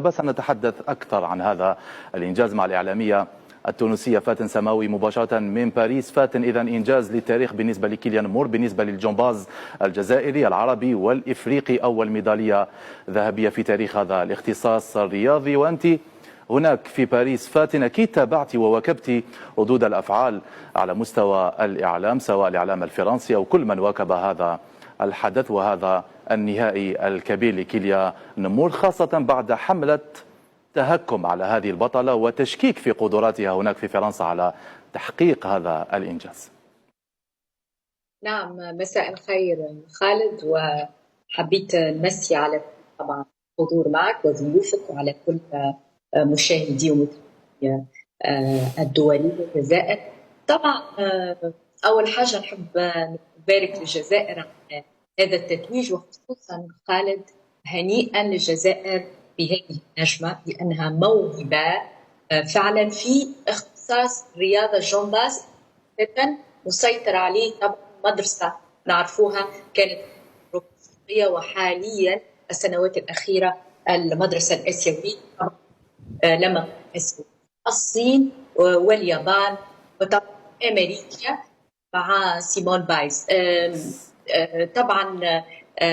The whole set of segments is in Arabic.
بس نتحدث أكثر عن هذا الإنجاز مع الإعلامية التونسية فاتن سماوي مباشرة من باريس. فاتن، إذا إنجاز للتاريخ بالنسبة لكيليان مور، بالنسبة للجمباز الجزائري العربي والإفريقي، أول ميدالية ذهبية في تاريخ هذا الاختصاص الرياضي. وأنت هناك في باريس فاتن أكيد تابعتي وواكبتي ردود الأفعال على مستوى الإعلام، سواء الإعلام الفرنسي أو كل من واكب هذا الحدث وهذا النهائي الكبير لكيليان مور، خاصة بعد حملة تهكم على هذه البطلة وتشكيك في قدراتها هناك في فرنسا على تحقيق هذا الإنجاز. نعم، مساء الخير خالد، وحبيت نمسي على طبعا الحضور معك وضيوفك وعلى كل مشاهدي ومتابعي الدولي الجزائر. طبعا أول حاجة نحب نبارك للجزائر على هذا التتويج، وخصوصا خالد هنيئا للجزائر بهذه النجمة، لأنها موهبة فعلا في اختصاص رياضة الجمباز، مسيطر عليه طبعا مدرسة نعرفوها كانت روسية، وحاليا السنوات الأخيرة المدرسة الآسيوية لما الصين واليابان وطبعا أمريكا مع سيمون بايلز. طبعا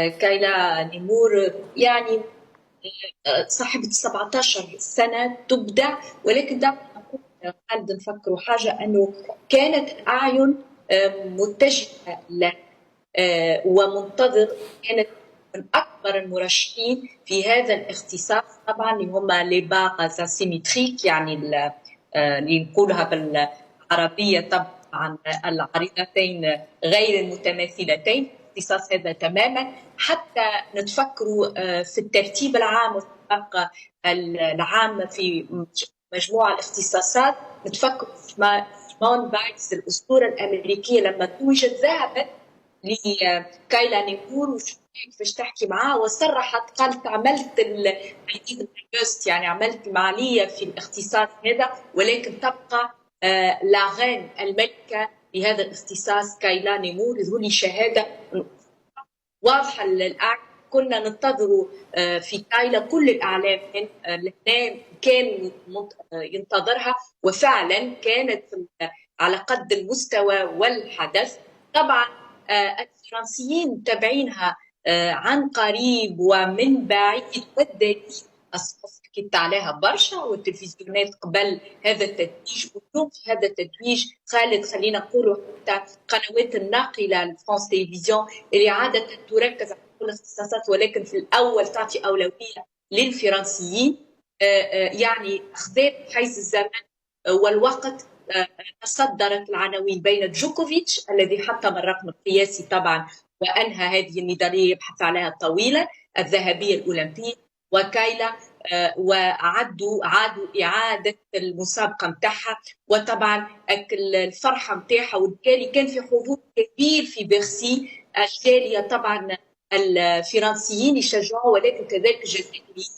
كايلا نيمور يعني صاحبة 17 سنة تبدع، ولكن دعنا نقول نفكروا حاجة أنه كانت أعين متجهة له ومنتظر، كانت من أكبر المرشحين في هذا الاختصاص طبعا اللي هم لي باغ اسيمتريك، يعني اللي نقولها بالعربية طبعا العريضتين غير المتماثلتين، الاختصاص هذا تماما. حتى نتفكروا في الترتيب العام والسباق العام في مجموعة الاختصاصات، نتفكروا سيمون بايلز الأسطورة الأمريكية لما توجت ذهبت لكايلا نيمور كيفاش تحكي معاه وصرحت قالت عملت يعني عملت المعالية في الاختصاص هذا، ولكن تبقى لاغين الملكة لهذا الاختصاص كايلا نيمور. يظهر شهادة واضحة للأعلى، كنا ننتظروا في كايلا كل الإعلام كان ينتظرها، وفعلا كانت على قد المستوى والحدث. طبعا الفرنسيين متابعينها عن قريب ومن بعيد، والدليل الصحف كنت عليها برشا والتلفزيونات قبل هذا التتويج، واليوم في هذا التتويج خالد خلينا نقولوا حتى قنوات الناقله الفرنس تلفزيون اللي عاده تركز على كل الاختصاصات، ولكن في الاول تعطي اولويه للفرنسيين، يعني اخذت حيز الزمن والوقت. تصدرت العناوين بين جوكوفيتش الذي حطم الرقم القياسي طبعا وانهى هذه الميداليه يبحث عليها طويلا الذهبيه الاولمبيه، وكايلا، وعادوا اعاده المسابقه نتاعها، وطبعا الفرحه نتاعها، وبالتالي كان في حضور كبير في بيرسي، الجاليه طبعا الفرنسيين يشجعوا، ولكن كذلك الجزائريين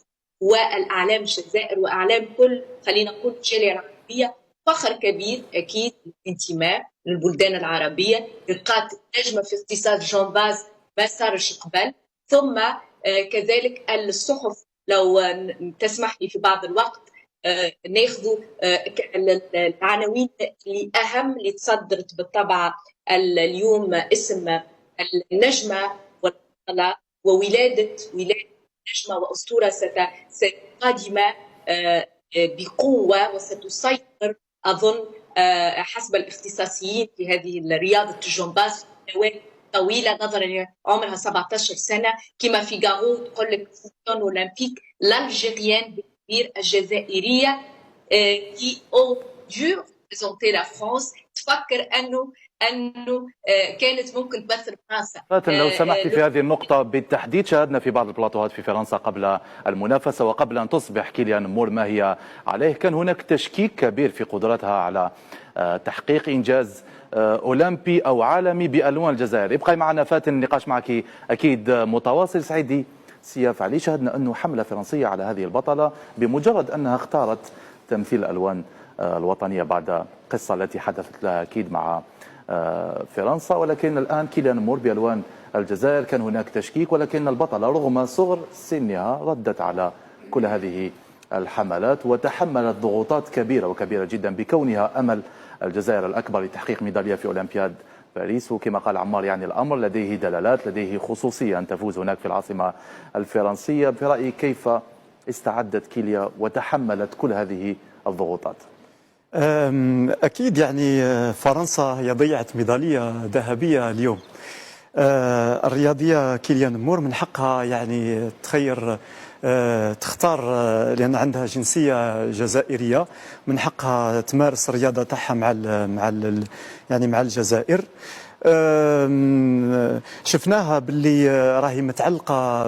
والاعلام الجزائر واعلام كل خلينا نقول الجاليه العربيه. فخر كبير اكيد الانتماء للبلدان العربيه، لقات نجمه في اختصاص جمباز ما صارش قبل. ثم كذلك الصحف، لو تسمح لي في بعض الوقت ناخذ العناوين اللي اهم اللي تصدرت بالطبع اليوم، اسم النجمه والبطله وولاده نجمه واسطوره قادمه بقوه وستسيطر اظن حسب الاختصاصيين في هذه رياضه الجمباز طويله، نظرا عمرها 17 سنه كما في فيغارو تقول لك اولمبيك l'Algérienne الجزائريه كي او دو بريزونتي لا فرانس. تفكر انه كانت ممكن تمثل فرنسا. فاتن، لو سمحتي في هذه النقطة بالتحديد، شاهدنا في بعض البلاطوهات في فرنسا قبل المنافسة وقبل أن تصبح كيليان مور ما هي عليه، كان هناك تشكيك كبير في قدرتها على تحقيق إنجاز أولمبي أو عالمي بألوان الجزائر. ابقي معنا فاتن، النقاش معك أكيد متواصل. سعيدي سياف علي، شاهدنا أنه حملة فرنسية على هذه البطلة بمجرد أنها اختارت تمثيل الألوان الوطنية بعد قصة التي حدثت لها أكيد مع فرنسا، ولكن الآن كيليان مور بألوان الجزائر كان هناك تشكيك، ولكن البطلة رغم صغر سنها ردت على كل هذه الحملات، وتحملت ضغوطات كبيرة وكبيرة جدا بكونها أمل الجزائر الأكبر لتحقيق ميدالية في أولمبياد باريس. وكما قال عمار يعني الأمر لديه دلالات، لديه خصوصية أن تفوز هناك في العاصمة الفرنسية. برأيي كيف استعدت كيليا وتحملت كل هذه الضغوطات؟ أكيد يعني فرنسا هي ضيعت ميدالية ذهبية اليوم. الرياضية كيليان مور من حقها يعني تختار، لأن عندها جنسية جزائرية، من حقها تمارس الرياضة تاعها مع الجزائر. شفناها باللي راهي متعلقة